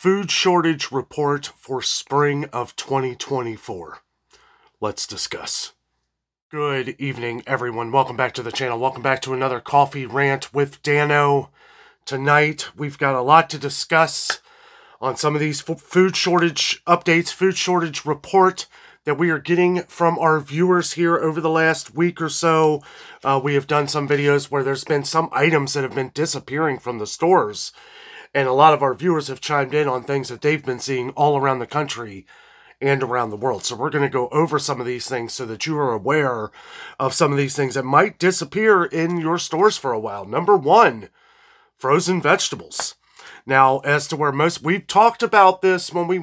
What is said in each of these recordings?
food shortage report for spring of 2024. Let's discuss. Good evening, everyone. Welcome back to the channel. Welcome back to another coffee rant with Dano. Tonight, we've got a lot to discuss on some of these food shortage updates, food shortage report that we are getting from our viewers here over the last week or so. We have done some videos where there's been some items that have been disappearing from the stores. And a lot of our viewers have chimed in on things that they've been seeing all around the country and around the world. So we're going to go over some of these things so that you are aware of some of these things that might disappear in your stores for a while. Number one, frozen vegetables. Now, as to where we've talked about this when we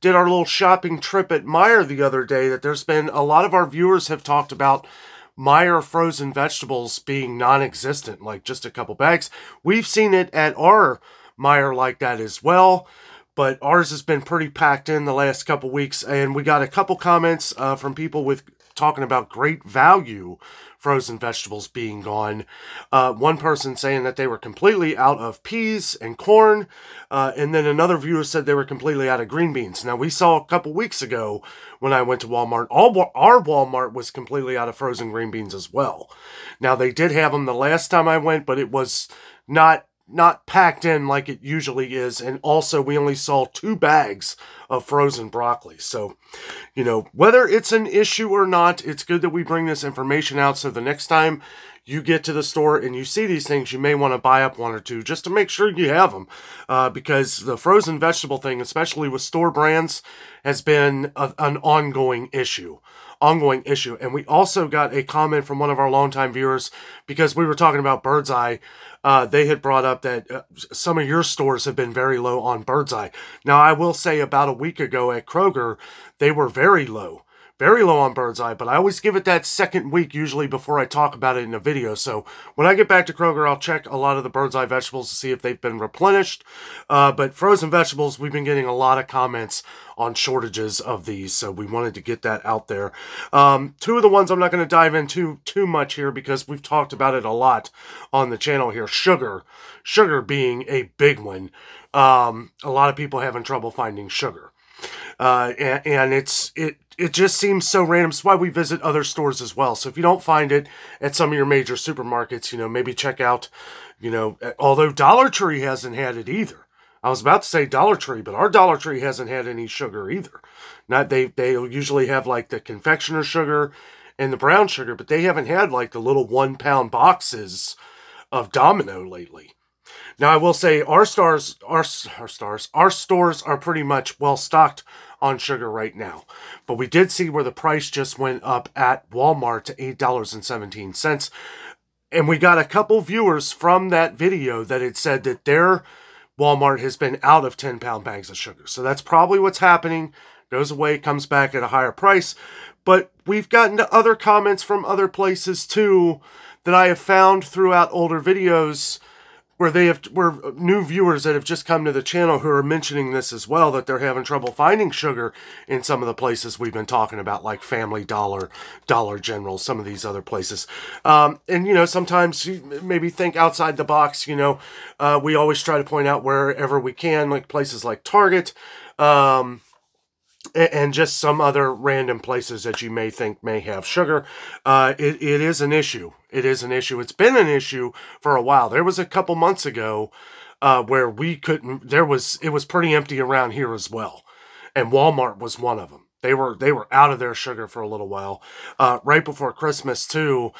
did our little shopping trip at Meijer the other day, that there's been a lot of our viewers have talked about Meijer frozen vegetables being non-existent, like just a couple bags. We've seen it at our Meijer like that as well, but ours has been pretty packed in the last couple weeks, and we got a couple comments from people talking about Great Value frozen vegetables being gone. One person saying that they were completely out of peas and corn, and then another viewer said they were completely out of green beans. Now, we saw a couple weeks ago when I went to Walmart, our Walmart was completely out of frozen green beans as well. Now, they did have them the last time I went, but it was not packed in like it usually is. And also, we only saw 2 bags of frozen broccoli. So, you know, whether it's an issue or not, it's good that we bring this information out. So the next time you get to the store and you see these things, you may want to buy up 1 or 2 just to make sure you have them. Because the frozen vegetable thing, especially with store brands, has been an ongoing issue. And we also got a comment from one of our longtime viewers, because we were talking about Bird's Eye. They had brought up that some of your stores have been very low on Bird's Eye. Now, I will say about a week ago at Kroger, they were very low on Bird's Eye, but I always give it that second week usually before I talk about it in a video. So when I get back to Kroger, I'll check a lot of the Bird's Eye vegetables to see if they've been replenished. But frozen vegetables, we've been getting a lot of comments on shortages of these, so we wanted to get that out there. 2 of the ones I'm not going to dive into too much here because we've talked about it a lot on the channel here. Sugar being a big one. A lot of people having trouble finding sugar. And it just seems so random. It's why we visit other stores as well. So if you don't find it at some of your major supermarkets, you know, maybe check out, you know, although Dollar Tree hasn't had it either. I was about to say Dollar Tree, but our Dollar Tree hasn't had any sugar either. They'll usually have like the confectioner sugar and the brown sugar, but they haven't had like the little 1-pound boxes of Domino lately. Now, I will say our stores are pretty much well stocked on sugar right now. But we did see where the price just went up at Walmart to $8.17. And we got a couple viewers from that video that had said that their Walmart has been out of 10-pound bags of sugar. So that's probably what's happening. Goes away, comes back at a higher price. But we've gotten to other comments from other places too that I have found throughout older videos where new viewers that have just come to the channel who are mentioning this as well, that they're having trouble finding sugar in some of the places we've been talking about, like Family Dollar, Dollar General, some of these other places. And, you know, sometimes you maybe think outside the box, you know. We always try to point out wherever we can, like places like Target, and just some other random places that you may think may have sugar. It is an issue. It is an issue. It's been an issue for a while. There was a couple months ago where we couldn't, it was pretty empty around here as well. And Walmart was one of them. They were out of their sugar for a little while. Right before Christmas too.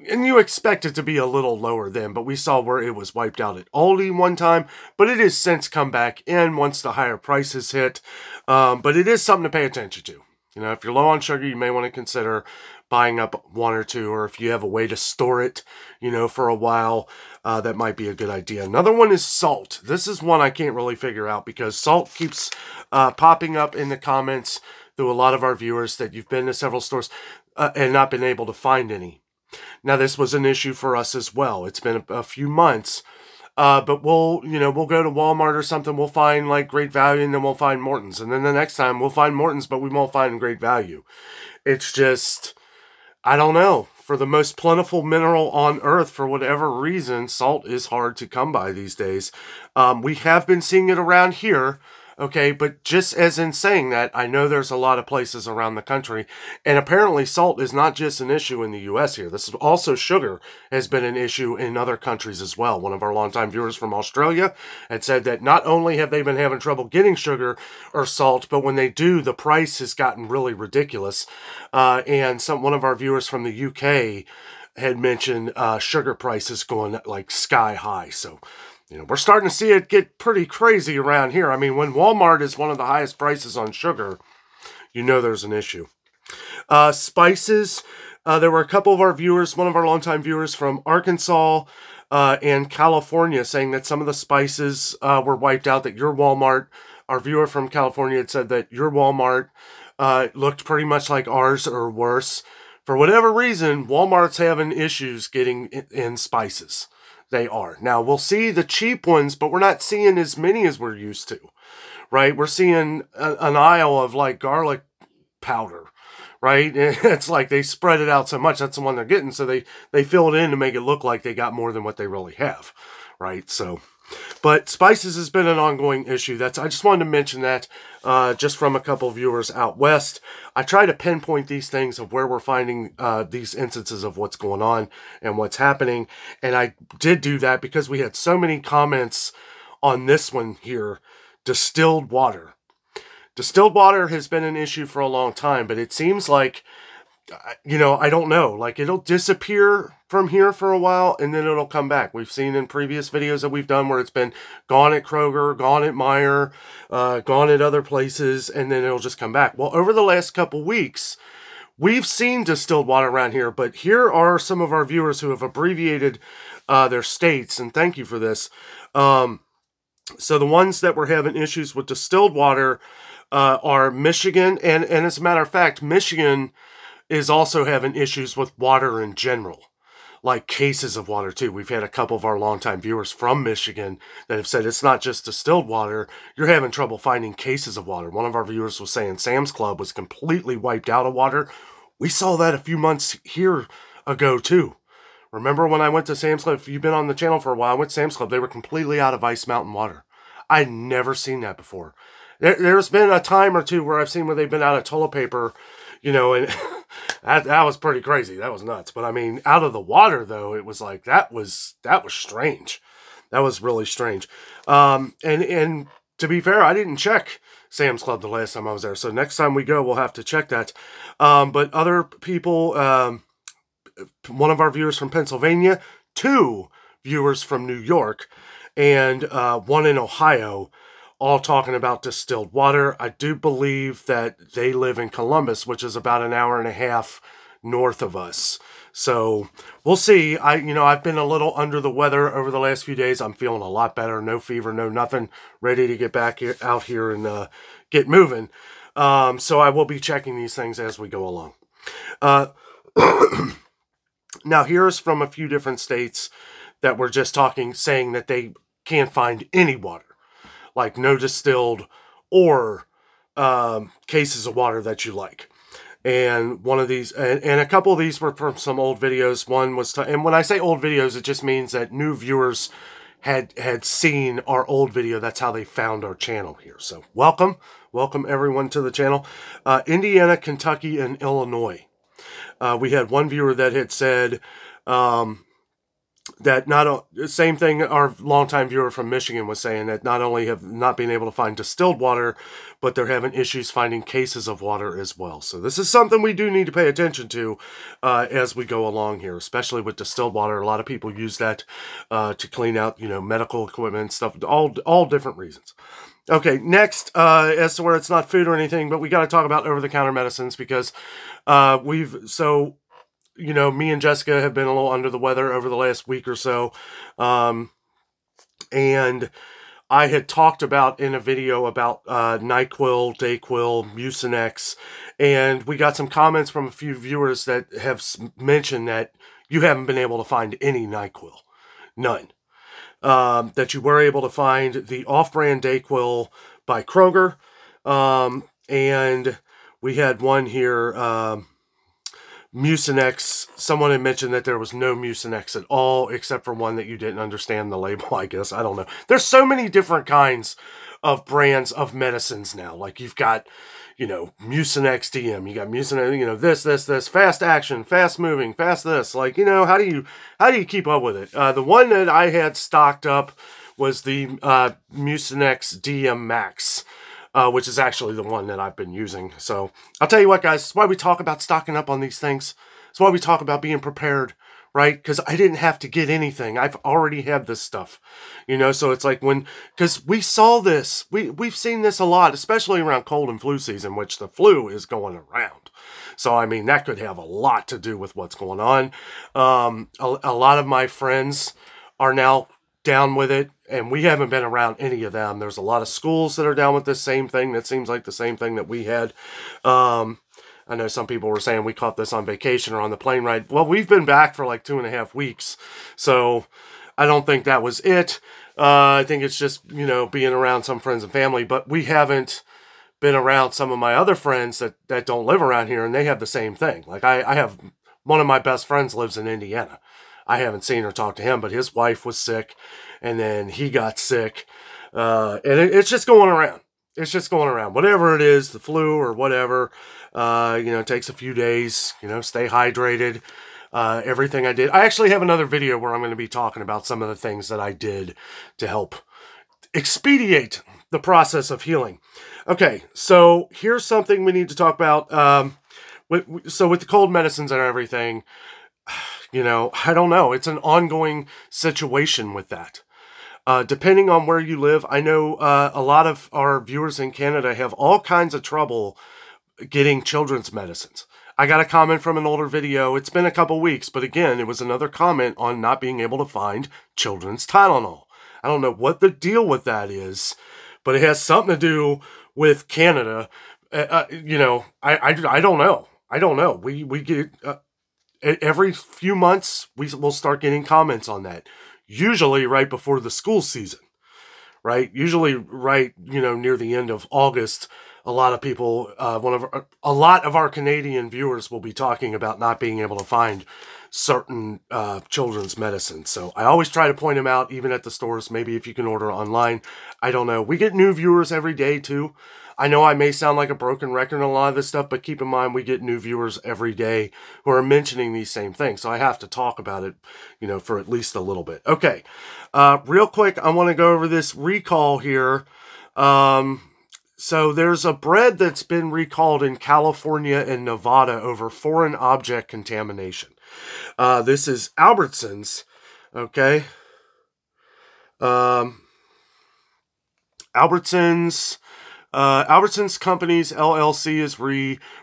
And you expect it to be a little lower then, but we saw where it was wiped out at Aldi one time. But it has since come back in once the higher prices hit. But it is something to pay attention to. You know, if you're low on sugar, you may want to consider buying up 1 or 2, or if you have a way to store it, you know, for a while, that might be a good idea. Another one is salt. This is one I can't really figure out because salt keeps popping up in the comments through a lot of our viewers that you've been to several stores and not been able to find any. Now, this was an issue for us as well. It's been a few months. But we'll go to Walmart or something. We'll find like Great Value, and then we'll find Morton's. And then the next time we'll find Morton's, but we won't find Great Value. It's just, I don't know. for the most plentiful mineral on Earth, for whatever reason, salt is hard to come by these days. We have been seeing it around here, okay, but just as in saying that, I know there's a lot of places around the country, and apparently salt is not just an issue in the U.S. here. This is also sugar has been an issue in other countries as well. One of our longtime viewers from Australia had said that not only have they been having trouble getting sugar or salt, but when they do, the price has gotten really ridiculous. And one of our viewers from the UK had mentioned sugar prices going like sky high. So, you know, we're starting to see it get pretty crazy around here. I mean, when Walmart is one of the highest prices on sugar, you know there's an issue. Spices, there were a couple of our viewers, one of our longtime viewers from Arkansas and California, saying that some of the spices were wiped out, that your Walmart, our viewer from California had said that your Walmart looked pretty much like ours or worse. For whatever reason, Walmart's having issues getting in spices. They are. Now, we'll see the cheap ones, but we're not seeing as many as we're used to, right? We're seeing an aisle of, like, garlic powder, right? It's like they spread it out so much. That's the one they're getting, so they fill it in to make it look like they got more than what they really have, right? So, but spices has been an ongoing issue. I just wanted to mention that just from a couple of viewers out west. I try to pinpoint these things of where we're finding these instances of what's going on and what's happening. And I did do that because we had so many comments on this one here, distilled water. Distilled water has been an issue for a long time, but it seems like, you know, I don't know, like it'll disappear from here for a while and then it'll come back. We've seen in previous videos that we've done where it's been gone at Kroger, gone at Meijer, gone at other places, and then it'll just come back. Well, over the last couple weeks, we've seen distilled water around here, but here are some of our viewers who have abbreviated their states, and thank you for this. So the ones that were having issues with distilled water are Michigan, and as a matter of fact, Michigan is also having issues with water in general, like cases of water too. We've had a couple of our longtime viewers from Michigan that have said it's not just distilled water, you're having trouble finding cases of water. One of our viewers was saying Sam's Club was completely wiped out of water. We saw that a few months here ago too. Remember when I went to Sam's Club, if you've been on the channel for a while, I went to Sam's Club, they were completely out of Ice Mountain water. I'd never seen that before. There's been a time or two where I've seen where they've been out of toilet paper, you know, and that was pretty crazy. That was nuts. But I mean, out of the water though, it was like, that was strange. That was really strange. And to be fair, I didn't check Sam's Club the last time I was there. So next time we go, we'll have to check that. But other people, one of our viewers from Pennsylvania, 2 viewers from New York, and 1 in Ohio, all talking about distilled water. I do believe that they live in Columbus, which is about an hour and a half north of us. So we'll see. I've been a little under the weather over the last few days. I'm feeling a lot better. No fever, no nothing. Ready to get back out here and get moving. So I will be checking these things as we go along. Now here's from a few different states that we're just saying that they can't find any water, like no distilled or cases of water that you like. And one of these, and a couple of these were from some old videos. One was, and when I say old videos, it just means that new viewers had seen our old video. That's how they found our channel here. So welcome everyone to the channel. Indiana, Kentucky, and Illinois. We had one viewer that had said that same thing our longtime viewer from Michigan was saying, that not only have not been able to find distilled water, but they're having issues finding cases of water as well. So this is something we do need to pay attention to as we go along here, especially with distilled water. A lot of people use that to clean out, medical equipment, stuff, all different reasons. Okay, next, as to where it's not food or anything, but we got to talk about over-the-counter medicines because me and Jessica have been a little under the weather over the last week or so. And I had talked about in a video about NyQuil, Dayquil, Mucinex, and we got some comments from a few viewers that have mentioned that you haven't been able to find any NyQuil. None. That you were able to find the off-brand Dayquil by Kroger. And we had one here Mucinex. Someone had mentioned that there was no Mucinex at all, except for one that you didn't understand the label, I guess. I don't know. There's so many different kinds of brands of medicines now. Like you've got, you know, Mucinex DM, you got Mucinex, you know, this, fast action, fast moving, fast this. Like, you know, how do you keep up with it? The one that I had stocked up was the Mucinex DM Max, which is actually the one that I've been using. So I'll tell you what, guys, it's why we talk about stocking up on these things. It's why we talk about being prepared, right? Because I didn't have to get anything. I've already had this stuff, you know? So it's like because we saw this, we've seen this a lot, especially around cold and flu season, which the flu is going around. So, I mean, that could have a lot to do with what's going on. A lot of my friends are now down with it, and we haven't been around any of them. There's a lot of schools that are down with this same thing. That seems like the same thing that we had. I know some people were saying we caught this on vacation or on the plane ride. Well, we've been back for like 2.5 weeks, so I don't think that was it. I think it's just, you know, being around some friends and family, but we haven't been around some of my other friends that don't live around here, and they have the same thing. Like I have one of my best friends lives in Indiana. I haven't seen or talked to him, but his wife was sick, and then he got sick, and it's just going around. It's just going around. Whatever it is, the flu or whatever, you know, it takes a few days, you know, stay hydrated, everything I did. I actually have another video where I'm going to be talking about some of the things that I did to help expedite the process of healing. Okay, so here's something we need to talk about. So with the cold medicines and everything, you know, I don't know. It's an ongoing situation with that. Depending on where you live, I know a lot of our viewers in Canada have all kinds of trouble getting children's medicines. I got a comment from an older video. It's been a couple weeks, but again, it was another comment on not being able to find children's Tylenol. I don't know what the deal with that is, but it has something to do with Canada. You know, I don't know. I don't know. We get... every few months, we'll start getting comments on that. Usually right before the school season, right? Usually right, you know, near the end of August, a lot of people, a lot of our Canadian viewers will be talking about not being able to find certain children's medicine. So I always try to point them out, even at the stores. Maybe if you can order online. I don't know. We get new viewers every day too. I know I may sound like a broken record on a lot of this stuff, but keep in mind we get new viewers every day who are mentioning these same things. So I have to talk about it, you know, for at least a little bit. Okay, real quick, I want to go over this recall here. So there's a bread that's been recalled in California and Nevada over foreign object contamination. This is Albertsons, okay? Albertsons Companies LLC is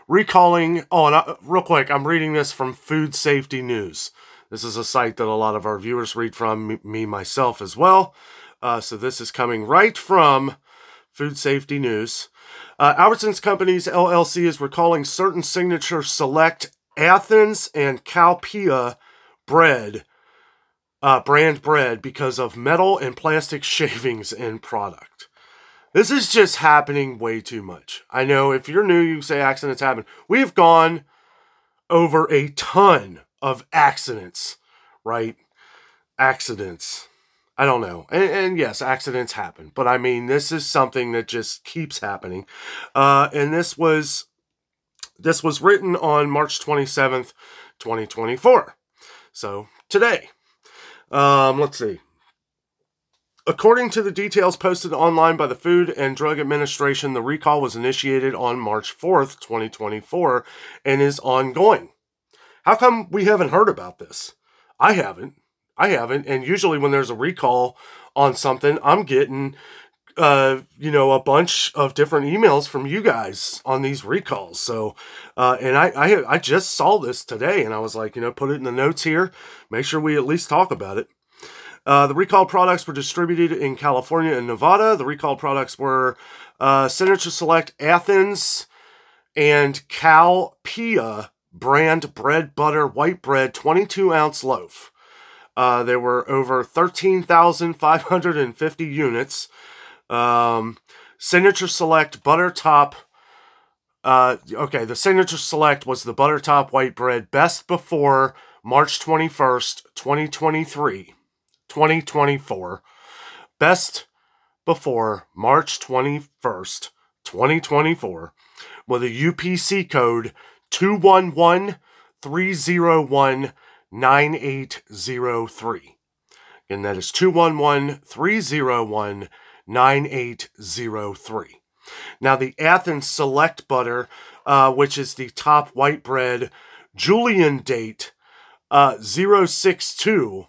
recalling. Oh, and real quick, I'm reading this from Food Safety News. This is a site that a lot of our viewers read from, me myself as well. So this is coming right from Food Safety News. Albertsons Companies LLC is recalling certain Signature Select Athens and Calpea bread, brand bread, because of metal and plastic shavings in product. This is just happening way too much. I know if you're new, you say accidents happen. We have gone over a ton of accidents, right? Accidents. I don't know. And yes, accidents happen. But I mean, this is something that just keeps happening. And this was written on March 27th, 2024. So today, let's see. According to the details posted online by the Food and Drug Administration, the recall was initiated on March 4th, 2024, and is ongoing. How come we haven't heard about this? I haven't. And usually when there's a recall on something, I'm getting, you know, a bunch of different emails from you guys on these recalls. So, and I just saw this today, and I was like, you know, put it in the notes here. Make sure we at least talk about it. The recalled products were distributed in California and Nevada. The recalled products were Signature Select Athens and Calpea brand bread butter white bread 22-ounce loaf. There were over 13,550 units. Signature Select butter top Okay, the Signature Select was the Buttertop White Bread, best before March 21st, 2023. 2024. Best before March 21st, 2024, with a UPC code 211-301-9803. And that is 211-301-9803. Now, the Athens Select Butter, which is the top white bread, Julian date 062.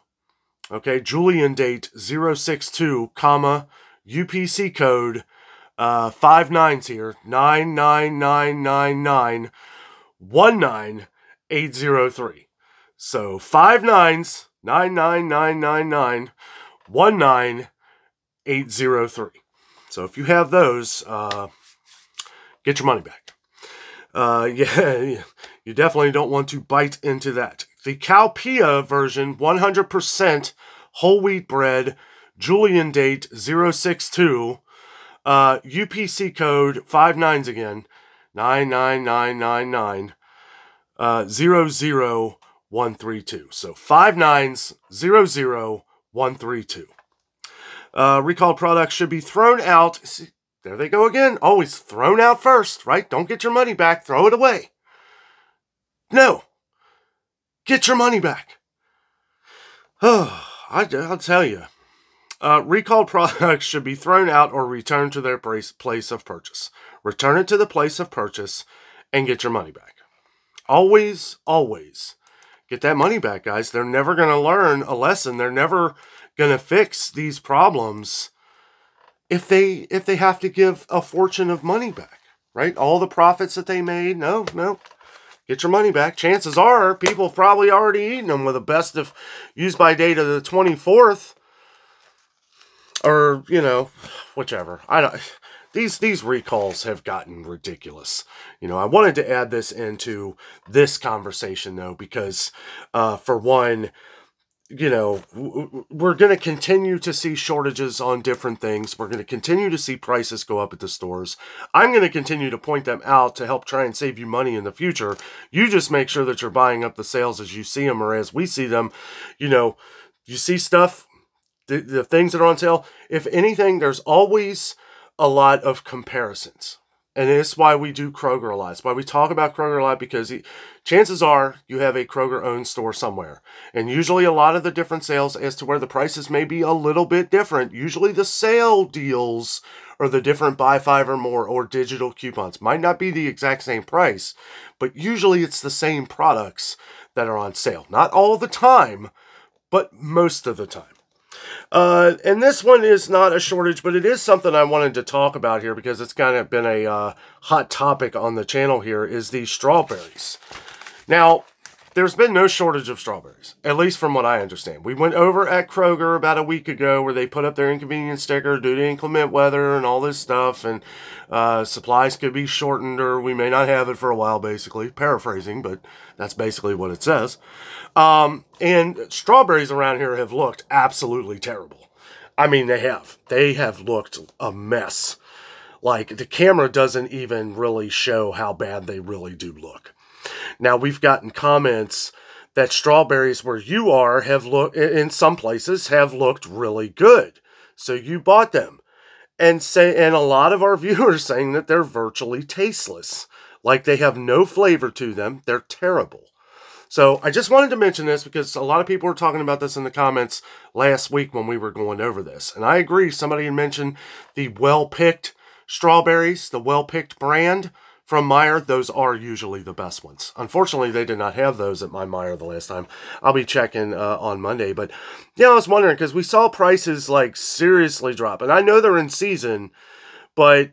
Okay, Julian date 062, comma, UPC code 5 nines here, 99999 19803. So 5 nines, 99999 19803. So if you have those, get your money back. Yeah, you definitely don't want to bite into that. The Calpea version, 100% whole wheat bread, Julian date 062, UPC code 5 nines again, 99999 00132. So 5 nines 00132. Recalled products should be thrown out. See, there they go again. Always thrown out first, right? Don't get your money back. Throw it away. No. Get your money back. Oh, I'll tell you. Recalled products should be thrown out or returned to their place of purchase. Return it to the place of purchase and get your money back. Always, always get that money back, guys. They're never going to learn a lesson. They're never going to fix these problems if they have to give a fortune of money back, right? All the profits that they made, no. Get your money back. Chances are people have probably already eaten them with a best of use by date of the 24th. Or, whichever. These recalls have gotten ridiculous. I wanted to add this into this conversation, though, because, for one, we're going to continue to see shortages on different things. We're going to continue to see prices go up at the stores. I'm going to continue to point them out to help try and save you money in the future. You just make sure that you're buying up the sales as you see them or as we see them. You see stuff, the things that are on sale. If anything, there's always a lot of comparisons. And it's why we do Kroger a lot. It's why we talk about Kroger a lot, because chances are you have a Kroger-owned store somewhere. And usually a lot of the different sales as to where the prices may be a little bit different. Usually the sale deals or the different buy 5 or more or digital coupons might not be the exact same price, but usually it's the same products that are on sale. Not all the time, but most of the time. And this one is not a shortage, but it is something I wanted to talk about here because it's kind of been a hot topic on the channel here, is these strawberries. Now, there's been no shortage of strawberries, at least from what I understand. We went over at Kroger about a week ago where they put up their inconvenience sticker due to inclement weather and all this stuff, and supplies could be shortened or we may not have it for a while, basically. Paraphrasing, but that's basically what it says. And strawberries around here have looked absolutely terrible. I mean, they have. They have looked a mess. Like, the camera doesn't even really show how bad they really do look. Now, we've gotten comments that strawberries where you are have looked, in some places, have looked really good. So you bought them. And a lot of our viewers saying that they're virtually tasteless. Like, they have no flavor to them. They're terrible. So I just wanted to mention this because a lot of people were talking about this in the comments last week when we were going over this. And I agree. Somebody had mentioned the well-picked strawberries, the well-picked brand from Meijer. Those are usually the best ones. Unfortunately, they did not have those at my Meijer the last time. I'll be checking on Monday. But yeah, I was wondering because we saw prices like seriously drop. And I know they're in season, but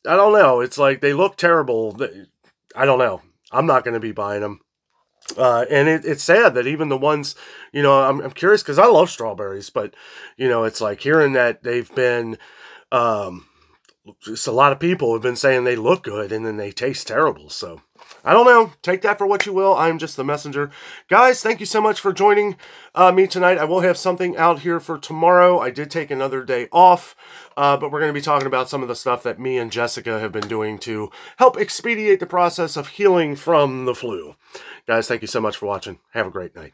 I don't know. It's like they look terrible. I don't know. I'm not going to be buying them. And it's sad that even the ones, I'm curious because I love strawberries, but, it's like hearing that they've been just a lot of people have been saying they look good and then they taste terrible. So I don't know. Take that for what you will. I'm just the messenger. Guys, thank you so much for joining me tonight. I will have something out here for tomorrow. I did take another day off, but we're going to be talking about some of the stuff that me and Jessica have been doing to help expedite the process of healing from the flu. Guys, thank you so much for watching. Have a great night.